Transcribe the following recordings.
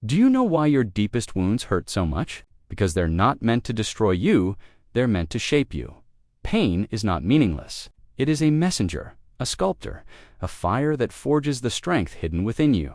Do you know why your deepest wounds hurt so much? Because they're not meant to destroy you, they're meant to shape you. Pain is not meaningless. It is a messenger, a sculptor, a fire that forges the strength hidden within you.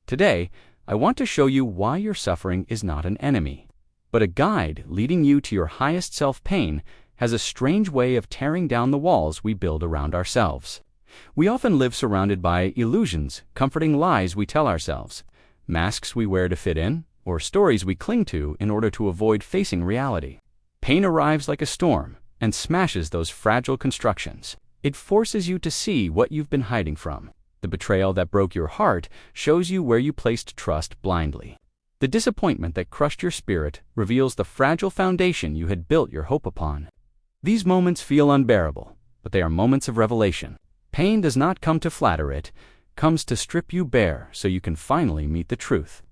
Today, I want to show you why your suffering is not an enemy, but a guide leading you to your highest self. Pain has a strange way of tearing down the walls we build around ourselves. We often live surrounded by illusions, comforting lies we tell ourselves, masks we wear to fit in, or stories we cling to in order to avoid facing reality. Pain arrives like a storm and smashes those fragile constructions. It forces you to see what you've been hiding from. The betrayal that broke your heart shows you where you placed trust blindly. The disappointment that crushed your spirit reveals the fragile foundation you had built your hope upon. These moments feel unbearable, but they are moments of revelation. Pain does not come to flatter, it comes to strip you bare so you can finally meet the truth.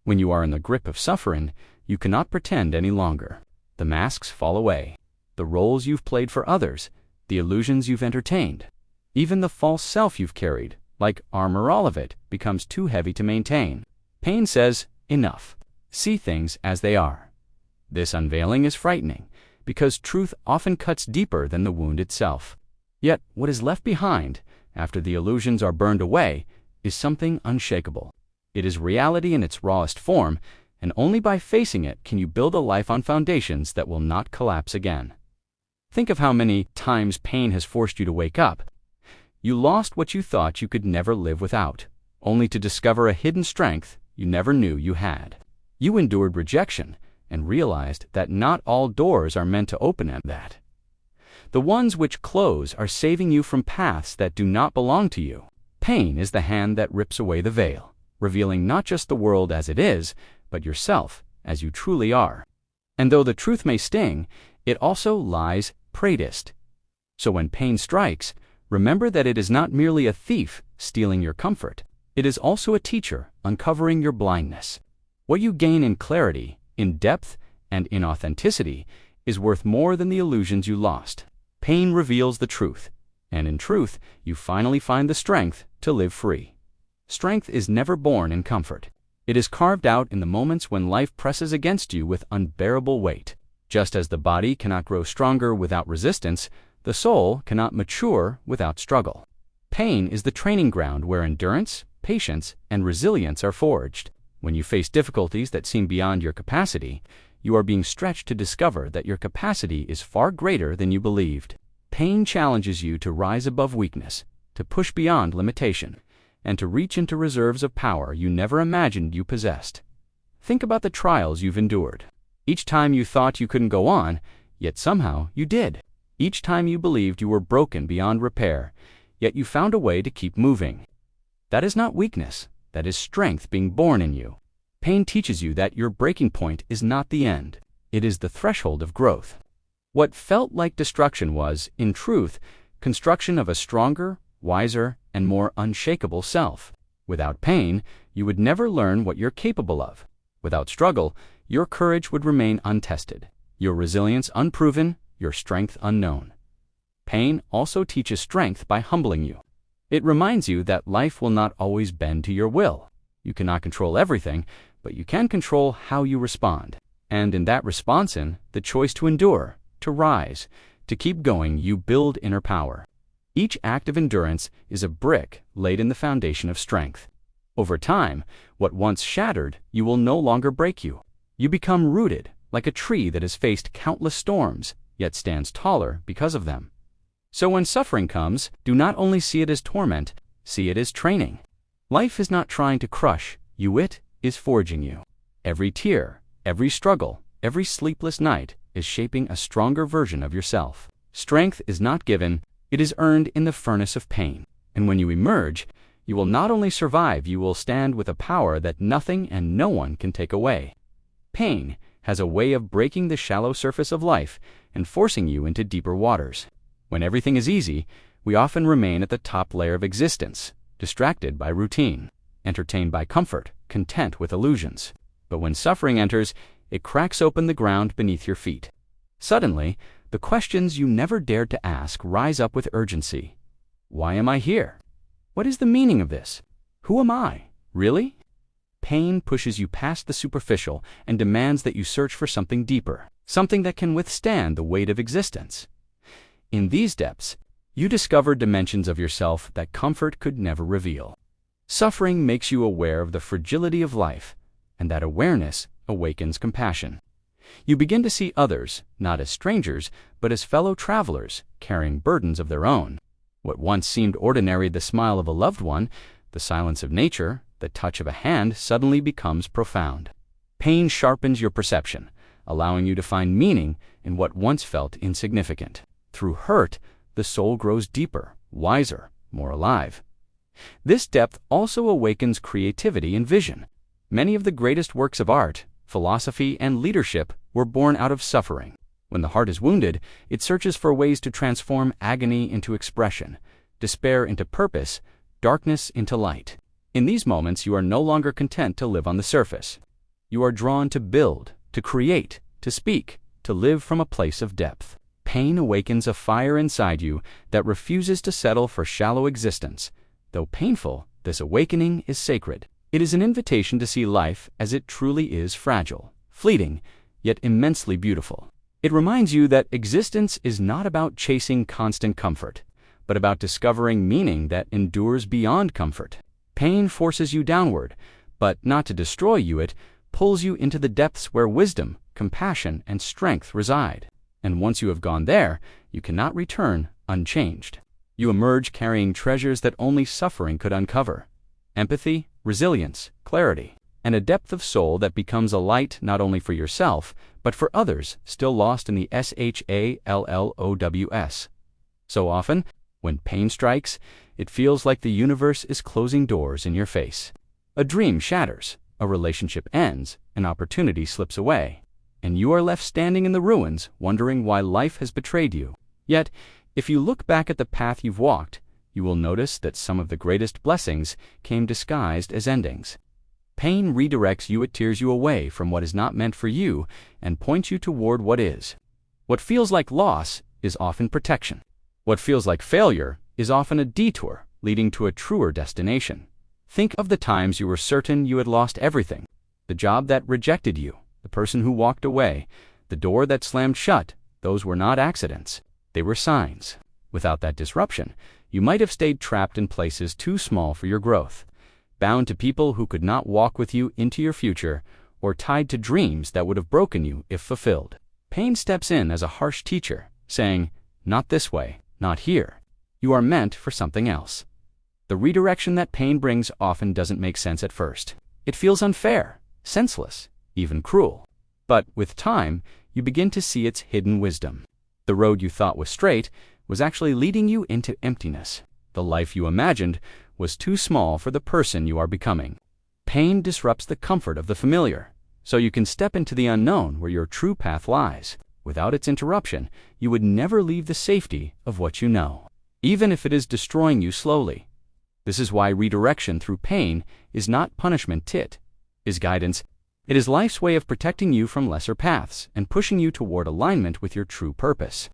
When you are in the grip of suffering, you cannot pretend any longer. The masks fall away. The roles you've played for others, the illusions you've entertained, even the false self you've carried, like armor, all of it becomes too heavy to maintain. Pain says, enough. See things as they are. This unveiling is frightening, because truth often cuts deeper than the wound itself. Yet, what is left behind, after the illusions are burned away, is something unshakable. It is reality in its rawest form, and only by facing it can you build a life on foundations that will not collapse again. Think of how many times pain has forced you to wake up. You lost what you thought you could never live without, only to discover a hidden strength you never knew you had. You endured rejection and realized that not all doors are meant to open at that. The ones which close are saving you from paths that do not belong to you. Pain is the hand that rips away the veil, revealing not just the world as it is, but yourself as you truly are. And though the truth may sting, it also lies pratist. So when pain strikes, remember that it is not merely a thief stealing your comfort. It is also a teacher uncovering your blindness. What you gain in clarity, in depth, and in authenticity is worth more than the illusions you lost. Pain reveals the truth, and in truth, you finally find the strength to live free. Strength is never born in comfort. It is carved out in the moments when life presses against you with unbearable weight. Just as the body cannot grow stronger without resistance, the soul cannot mature without struggle. Pain is the training ground where endurance, patience, and resilience are forged. When you face difficulties that seem beyond your capacity, you are being stretched to discover that your capacity is far greater than you believed. Pain challenges you to rise above weakness, to push beyond limitation, and to reach into reserves of power you never imagined you possessed. Think about the trials you've endured. Each time you thought you couldn't go on, yet somehow you did. Each time you believed you were broken beyond repair, yet you found a way to keep moving. That is not weakness, that is strength being born in you. Pain teaches you that your breaking point is not the end. It is the threshold of growth. What felt like destruction was, in truth, construction of a stronger, wiser, and more unshakable self. Without pain, you would never learn what you're capable of. Without struggle, your courage would remain untested, your resilience unproven, your strength unknown. Pain also teaches strength by humbling you. It reminds you that life will not always bend to your will. You cannot control everything, but you can control how you respond. And in that response, in the choice to endure, to rise, to keep going, you build inner power. Each act of endurance is a brick laid in the foundation of strength. Over time, what once shattered you will no longer break you. You become rooted, like a tree that has faced countless storms, yet stands taller because of them. So when suffering comes, do not only see it as torment, see it as training. Life is not trying to crush you, it is forging you. Every tear, every struggle, every sleepless night is shaping a stronger version of yourself. Strength is not given, it is earned in the furnace of pain. And when you emerge, you will not only survive, you will stand with a power that nothing and no one can take away. Pain has a way of breaking the shallow surface of life and forcing you into deeper waters. When everything is easy, we often remain at the top layer of existence, distracted by routine, entertained by comfort, content with illusions. But when suffering enters, it cracks open the ground beneath your feet. Suddenly, the questions you never dared to ask rise up with urgency. Why am I here? What is the meaning of this? Who am I, really? Pain pushes you past the superficial and demands that you search for something deeper, something that can withstand the weight of existence. In these depths, you discover dimensions of yourself that comfort could never reveal. Suffering makes you aware of the fragility of life, and that awareness awakens compassion. You begin to see others, not as strangers, but as fellow travelers, carrying burdens of their own. What once seemed ordinary, the smile of a loved one, the silence of nature, the touch of a hand, suddenly becomes profound. Pain sharpens your perception, allowing you to find meaning in what once felt insignificant. Through hurt, the soul grows deeper, wiser, more alive. This depth also awakens creativity and vision. Many of the greatest works of art, philosophy, and leadership were born out of suffering. When the heart is wounded, it searches for ways to transform agony into expression, despair into purpose, darkness into light. In these moments, you are no longer content to live on the surface. You are drawn to build, to create, to speak, to live from a place of depth. Pain awakens a fire inside you that refuses to settle for shallow existence. Though painful, this awakening is sacred. It is an invitation to see life as it truly is: fragile, fleeting, yet immensely beautiful. It reminds you that existence is not about chasing constant comfort, but about discovering meaning that endures beyond comfort. Pain forces you downward, but not to destroy you. It pulls you into the depths where wisdom, compassion, and strength reside. And once you have gone there, you cannot return unchanged. You emerge carrying treasures that only suffering could uncover: empathy, resilience, clarity, and a depth of soul that becomes a light not only for yourself, but for others still lost in the SHALLOWS. So often, when pain strikes, it feels like the universe is closing doors in your face. A dream shatters, a relationship ends, an opportunity slips away, and you are left standing in the ruins, wondering why life has betrayed you. Yet, if you look back at the path you've walked, you will notice that some of the greatest blessings came disguised as endings. Pain redirects you. It tears you away from what is not meant for you and points you toward what is. What feels like loss is often protection. What feels like failure is often a detour leading to a truer destination. Think of the times you were certain you had lost everything: the job that rejected you, the person who walked away, the door that slammed shut. Those were not accidents. They were signs. Without that disruption, you might have stayed trapped in places too small for your growth, bound to people who could not walk with you into your future, or tied to dreams that would have broken you if fulfilled. Pain steps in as a harsh teacher, saying, "Not this way, not here. You are meant for something else." The redirection that pain brings often doesn't make sense at first. It feels unfair, senseless, even cruel. But with time, you begin to see its hidden wisdom. The road you thought was straight was actually leading you into emptiness. The life you imagined was too small for the person you are becoming. Pain disrupts the comfort of the familiar, so you can step into the unknown where your true path lies. Without its interruption, you would never leave the safety of what you know, even if it is destroying you slowly. This is why redirection through pain is not punishment. It is guidance. It is life's way of protecting you from lesser paths and pushing you toward alignment with your true purpose.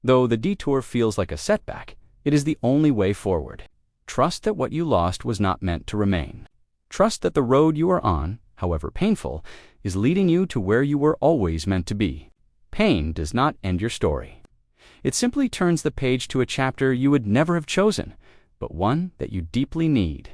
Though the detour feels like a setback, it is the only way forward. Trust that what you lost was not meant to remain. Trust that the road you are on, however painful, is leading you to where you were always meant to be. Pain does not end your story. It simply turns the page to a chapter you would never have chosen, but one that you deeply need.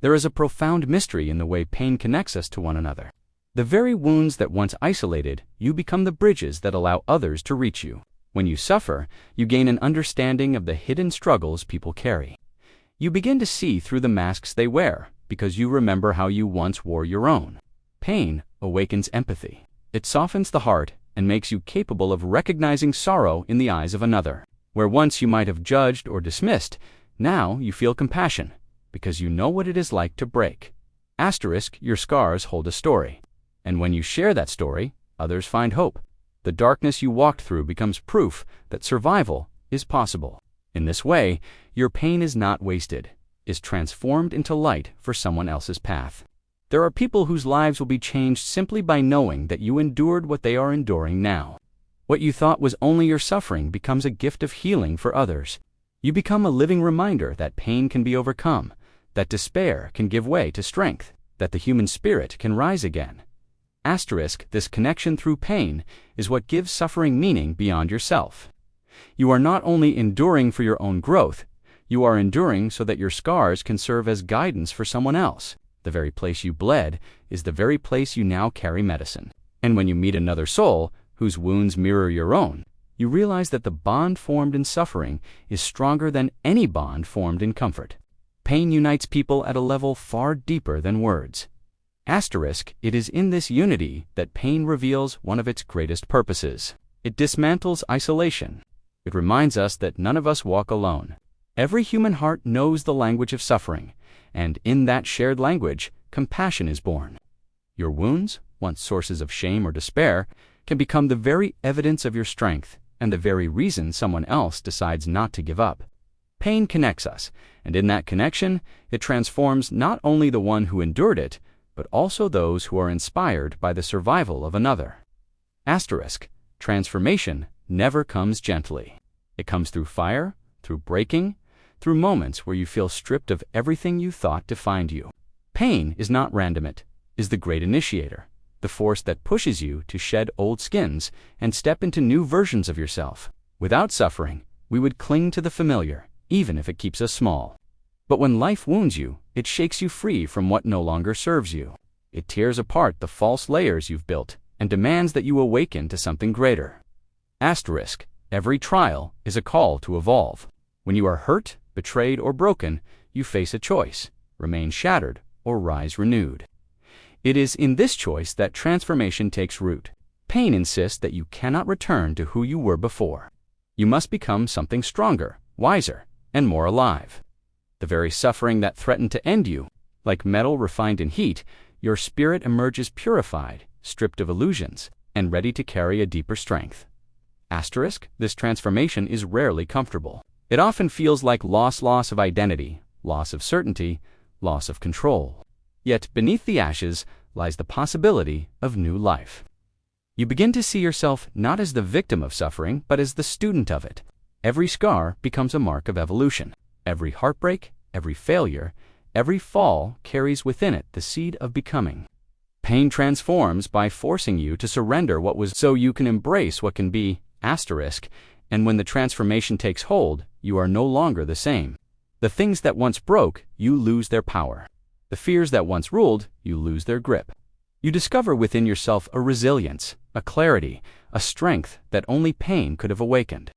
There is a profound mystery in the way pain connects us to one another. The very wounds that once isolated you become the bridges that allow others to reach you. When you suffer, you gain an understanding of the hidden struggles people carry. You begin to see through the masks they wear, because you remember how you once wore your own. Pain awakens empathy. It softens the heart and makes you capable of recognizing sorrow in the eyes of another. Where once you might have judged or dismissed, now you feel compassion, because you know what it is like to break. Your scars hold a story. And when you share that story, others find hope. The darkness you walked through becomes proof that survival is possible. In this way, your pain is not wasted, is transformed into light for someone else's path. There are people whose lives will be changed simply by knowing that you endured what they are enduring now. What you thought was only your suffering becomes a gift of healing for others. You become a living reminder that pain can be overcome, that despair can give way to strength, that the human spirit can rise again. Asterisk, this connection through pain is what gives suffering meaning beyond yourself. You are not only enduring for your own growth, you are enduring so that your scars can serve as guidance for someone else. The very place you bled is the very place you now carry medicine. And when you meet another soul whose wounds mirror your own, you realize that the bond formed in suffering is stronger than any bond formed in comfort. Pain unites people at a level far deeper than words. Asterisk, it is in this unity that pain reveals one of its greatest purposes. It dismantles isolation. It reminds us that none of us walk alone. Every human heart knows the language of suffering, and in that shared language, compassion is born. Your wounds, once sources of shame or despair, can become the very evidence of your strength and the very reason someone else decides not to give up. Pain connects us, and in that connection, it transforms not only the one who endured it, but also those who are inspired by the survival of another. Asterisk, transformation never comes gently. It comes through fire, through breaking, through moments where you feel stripped of everything you thought defined you. Pain is not random, it is the great initiator, the force that pushes you to shed old skins and step into new versions of yourself. Without suffering, we would cling to the familiar, even if it keeps us small. But when life wounds you, it shakes you free from what no longer serves you. It tears apart the false layers you've built and demands that you awaken to something greater. Asterisk, every trial is a call to evolve. When you are hurt, betrayed, or broken, you face a choice: remain shattered or rise renewed. It is in this choice that transformation takes root. Pain insists that you cannot return to who you were before. You must become something stronger, wiser, and more alive. The very suffering that threatened to end you, like metal refined in heat, your spirit emerges purified, stripped of illusions, and ready to carry a deeper strength. Asterisk, this transformation is rarely comfortable. It often feels like loss of identity, loss of certainty, loss of control. Yet beneath the ashes lies the possibility of new life. You begin to see yourself not as the victim of suffering, but as the student of it. Every scar becomes a mark of evolution. Every heartbreak, every failure, every fall carries within it the seed of becoming. Pain transforms by forcing you to surrender what was so you can embrace what can be. Asterisk, and when the transformation takes hold, you are no longer the same. The things that once broke, you lose their power. The fears that once ruled, you lose their grip. You discover within yourself a resilience, a clarity, a strength that only pain could have awakened.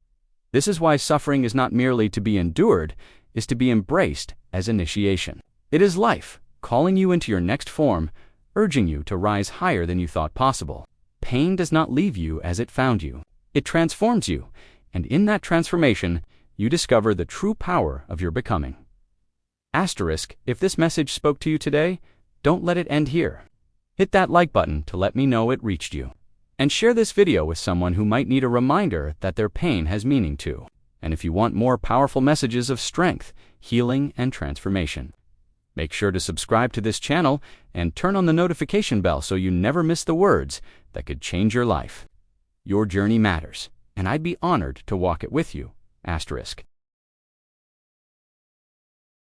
This is why suffering is not merely to be endured, is to be embraced as initiation. It is life, calling you into your next form, urging you to rise higher than you thought possible. Pain does not leave you as it found you. It transforms you, and in that transformation, you discover the true power of your becoming. Asterisk, if this message spoke to you today, don't let it end here. Hit that like button to let me know it reached you. And share this video with someone who might need a reminder that their pain has meaning too. And if you want more powerful messages of strength, healing, and transformation, make sure to subscribe to this channel and turn on the notification bell so you never miss the words that could change your life. Your journey matters, and I'd be honored to walk it with you. Asterisk.